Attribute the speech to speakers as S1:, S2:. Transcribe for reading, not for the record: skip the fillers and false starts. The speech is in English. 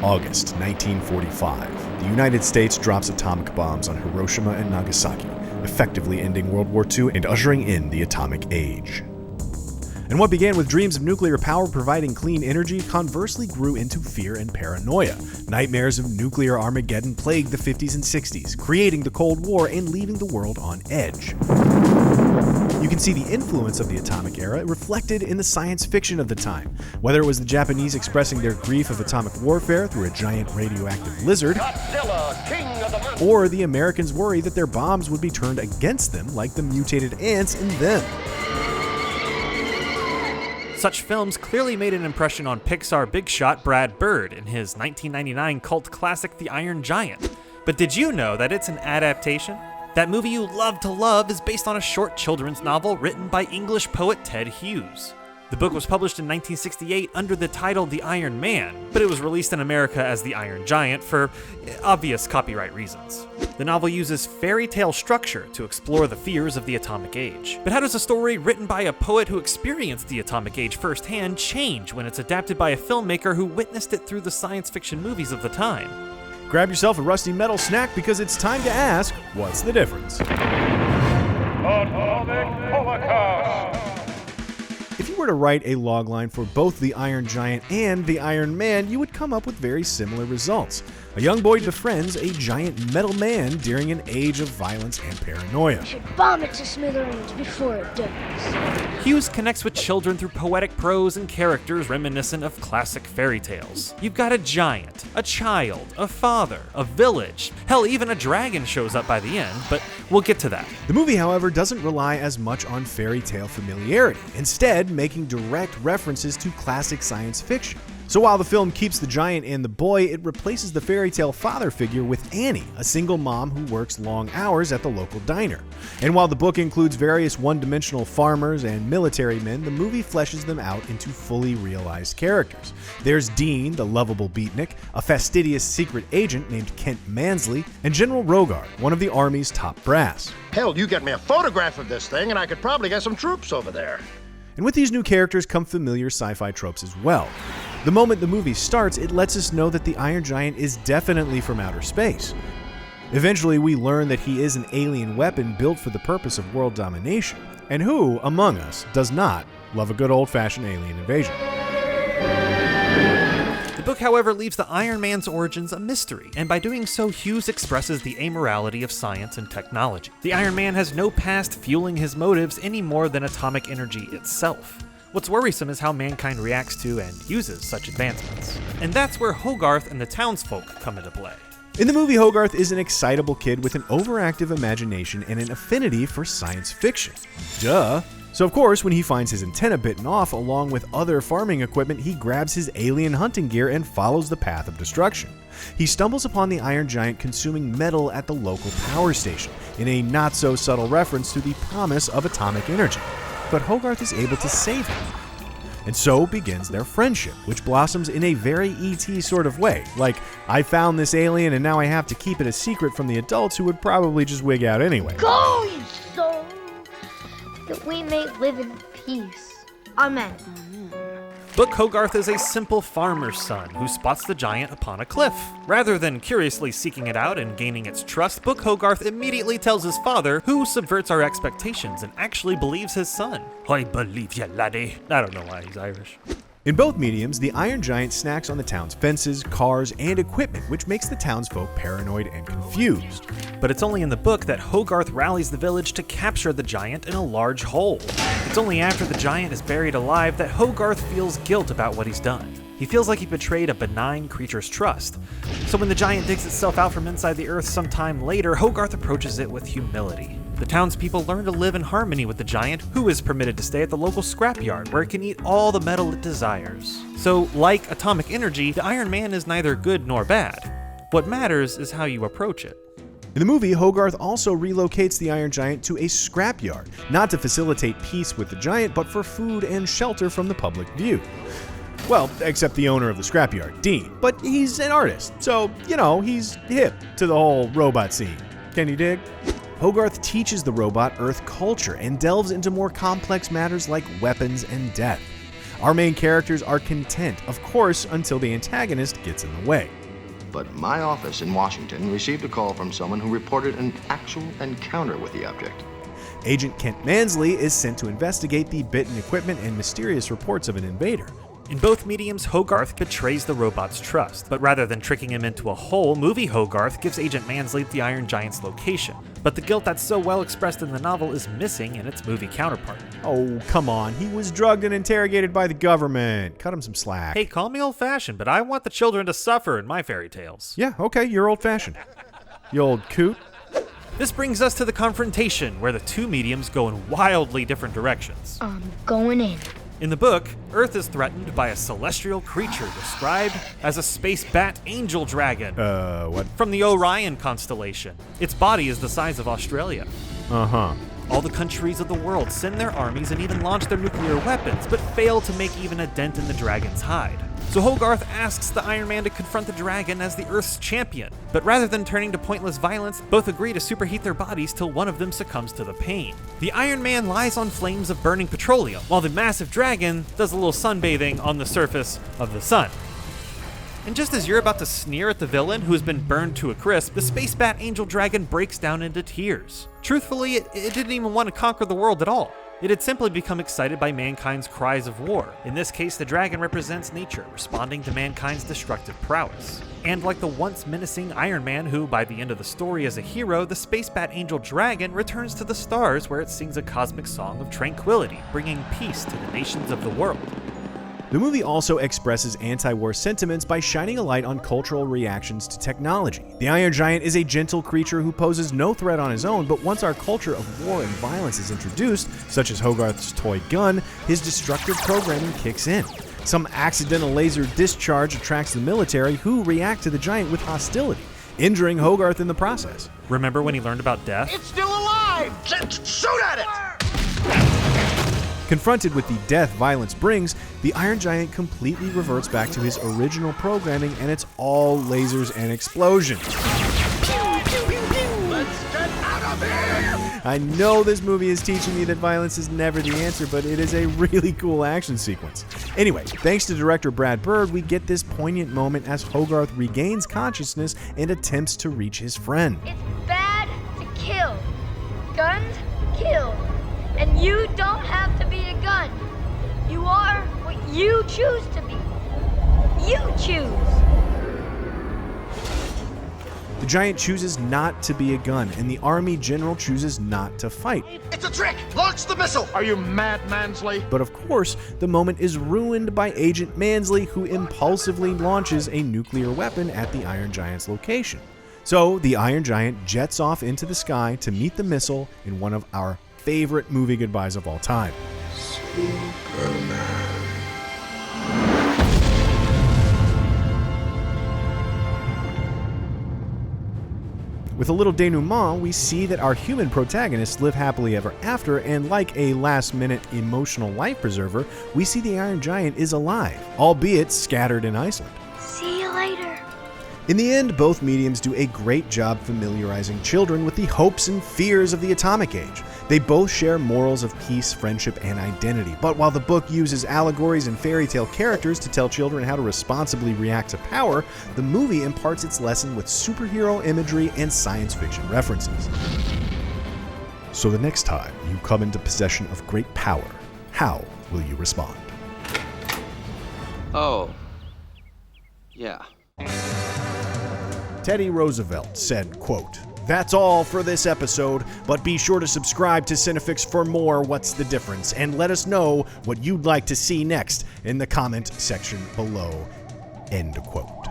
S1: August 1945. The United States drops atomic bombs on Hiroshima and Nagasaki, effectively ending World War II and ushering in the atomic age. And what began with dreams of nuclear power providing clean energy conversely grew into fear and paranoia. Nightmares of nuclear Armageddon plagued the 50s and 60s, creating the Cold War and leaving the world on edge. You can see the influence of the atomic era reflected in the science fiction of the time, whether it was the Japanese expressing their grief of atomic warfare through a giant radioactive lizard,
S2: Godzilla, king of the mountains.
S1: or the Americans' worry that their bombs would be turned against them like the mutated ants in them.
S3: Such films clearly made an impression on Pixar big shot Brad Bird in his 1999 cult classic The Iron Giant. But did you know that it's an adaptation? That movie you love to love is based on a short children's novel written by English poet Ted Hughes. The book was published in 1968 under the title The Iron Man, but it was released in America as The Iron Giant for obvious copyright reasons. The novel uses fairy tale structure to explore the fears of the atomic age. But how does a story written by a poet who experienced the atomic age firsthand change when it's adapted by a filmmaker who witnessed it through the science fiction movies of the time?
S1: Grab yourself a rusty metal snack because it's time to ask, what's the difference?
S2: Atomic Holocaust.
S1: If you were to write a logline for both the Iron Giant and the Iron Man, you would come up with very similar results. A young boy befriends a giant metal man during an age of violence and paranoia.
S4: You should bomb it to smithereens before it does.
S3: Hughes connects with children through poetic prose and characters reminiscent of classic fairy tales. You've got a giant, a child, a father, a village, hell, even a dragon shows up by the end, but we'll get to that.
S1: The movie, however, doesn't rely as much on fairy tale familiarity, instead making direct references to classic science fiction. So while the film keeps the giant and the boy, it replaces the fairy tale father figure with Annie, a single mom who works long hours at the local diner. And while the book includes various one-dimensional farmers and military men, the movie fleshes them out into fully realized characters. There's Dean, the lovable beatnik, a fastidious secret agent named Kent Mansley, and General Rogard, one of the Army's top brass.
S2: Hell, you get me a photograph of this thing and I could probably get some troops over there.
S1: And with these new characters come familiar sci-fi tropes as well. The moment the movie starts, it lets us know that the Iron Giant is definitely from outer space. Eventually, we learn that he is an alien weapon built for the purpose of world domination. And who, among us, does not love a good old-fashioned alien invasion?
S3: The book, however, leaves the Iron Man's origins a mystery, and by doing so, Hughes expresses the amorality of science and technology. The Iron Man has no past fueling his motives any more than atomic energy itself. What's worrisome is how mankind reacts to and uses such advancements. And that's where Hogarth and the townsfolk come into play.
S1: In the movie, Hogarth is an excitable kid with an overactive imagination and an affinity for science fiction. Duh! So of course, when he finds his antenna bitten off along with other farming equipment, he grabs his alien hunting gear and follows the path of destruction. He stumbles upon the Iron Giant consuming metal at the local power station, in a not-so-subtle reference to the promise of atomic energy. But Hogarth is able to save him. And so begins their friendship, which blossoms in a very E.T. sort of way. Like, I found this alien and now I have to keep it a secret from the adults who would probably just wig out anyway.
S4: Go, you soul, that we may live in peace. Amen.
S3: Book Hogarth is a simple farmer's son who spots the giant upon a cliff. Rather than curiously seeking it out and gaining its trust, Book Hogarth immediately tells his father, who subverts our expectations and actually believes his son. I believe you, laddie. I don't know why he's Irish.
S1: In both mediums, the Iron Giant snacks on the town's fences, cars, and equipment, which makes the townsfolk paranoid and confused.
S3: But it's only in the book that Hogarth rallies the village to capture the giant in a large hole. It's only after the giant is buried alive that Hogarth feels guilt about what he's done. He feels like he betrayed a benign creature's trust. So when the giant digs itself out from inside the earth sometime later, Hogarth approaches it with humility. The townspeople learn to live in harmony with the giant, who is permitted to stay at the local scrapyard, where it can eat all the metal it desires. So, like atomic energy, the Iron Man is neither good nor bad. What matters is how you approach it.
S1: In the movie, Hogarth also relocates the Iron Giant to a scrapyard, not to facilitate peace with the giant, but for food and shelter from the public view. Well, except the owner of the scrapyard, Dean. But he's an artist, so, he's hip to the whole robot scene. Can you dig? Hogarth teaches the robot Earth culture and delves into more complex matters like weapons and death. Our main characters are content, of course, until the antagonist gets in the way.
S5: But my office in Washington received a call from someone who reported an actual encounter with the object.
S1: Agent Kent Mansley is sent to investigate the bitten equipment and mysterious reports of an invader.
S3: In both mediums, Hogarth betrays the robot's trust, but rather than tricking him into a hole, movie Hogarth gives Agent Mansley the Iron Giant's location. But the guilt that's so well expressed in the novel is missing in its movie counterpart.
S1: Oh, come on. He was drugged and interrogated by the government. Cut him some slack.
S3: Hey, call me old-fashioned, but I want the children to suffer in my fairy tales.
S1: Yeah, okay, you're old-fashioned. You old coot.
S3: This brings us to the confrontation, where the two mediums go in wildly different directions.
S4: I'm going in.
S3: In the book, Earth is threatened by a celestial creature described as a space bat angel dragon.
S1: What?
S3: From the Orion constellation. Its body is the size of Australia.
S1: Uh-huh.
S3: All the countries of the world send their armies and even launch their nuclear weapons, but fail to make even a dent in the dragon's hide. So Hogarth asks the Iron Man to confront the dragon as the Earth's champion, but rather than turning to pointless violence, both agree to superheat their bodies till one of them succumbs to the pain. The Iron Man lies on flames of burning petroleum, while the massive dragon does a little sunbathing on the surface of the sun. And just as you're about to sneer at the villain who has been burned to a crisp, the Space Bat Angel Dragon breaks down into tears. Truthfully, it didn't even want to conquer the world at all. It had simply become excited by mankind's cries of war. In this case, the dragon represents nature, responding to mankind's destructive prowess. And like the once menacing Iron Man, who by the end of the story is a hero, the Space Bat Angel Dragon returns to the stars where it sings a cosmic song of tranquility, bringing peace to the nations of the world.
S1: The movie also expresses anti-war sentiments by shining a light on cultural reactions to technology. The Iron Giant is a gentle creature who poses no threat on his own, but once our culture of war and violence is introduced, such as Hogarth's toy gun, his destructive programming kicks in. Some accidental laser discharge attracts the military, who react to the giant with hostility, injuring Hogarth in the process.
S3: Remember when he learned about death?
S2: It's still alive! Shoot at it!
S1: Confronted with the death violence brings, the Iron Giant completely reverts back to his original programming, and it's all lasers and explosions.
S2: Let's get out of here!
S1: I know this movie is teaching me that violence is never the answer, but it is a really cool action sequence. Anyway, thanks to director Brad Bird, we get this poignant moment as Hogarth regains consciousness and attempts to reach his friend.
S4: It's bad to kill. Guns kill. And you don't have to be a gun. You are what you choose to be. You choose.
S1: The giant chooses not to be a gun, and the army general chooses not to fight.
S2: It's a trick! Launch the missile! Are you mad, Mansley?
S1: But of course, the moment is ruined by Agent Mansley, who impulsively launches a nuclear weapon at the Iron Giant's location. So the Iron Giant jets off into the sky to meet the missile in one of our favorite movie goodbyes of all time. With a little denouement, we see that our human protagonists live happily ever after, and like a last-minute emotional life preserver, we see the Iron Giant is alive, albeit scattered in Iceland.
S4: See you later.
S1: In the end, both mediums do a great job familiarizing children with the hopes and fears of the atomic age. They both share morals of peace, friendship, and identity. But while the book uses allegories and fairy tale characters to tell children how to responsibly react to power, the movie imparts its lesson with superhero imagery and science fiction references. So the next time you come into possession of great power, how will you respond?
S6: Oh. Yeah.
S1: Teddy Roosevelt said, quote, "That's all for this episode, but be sure to subscribe to CineFix for more What's the Difference, and let us know what you'd like to see next in the comment section below." End quote.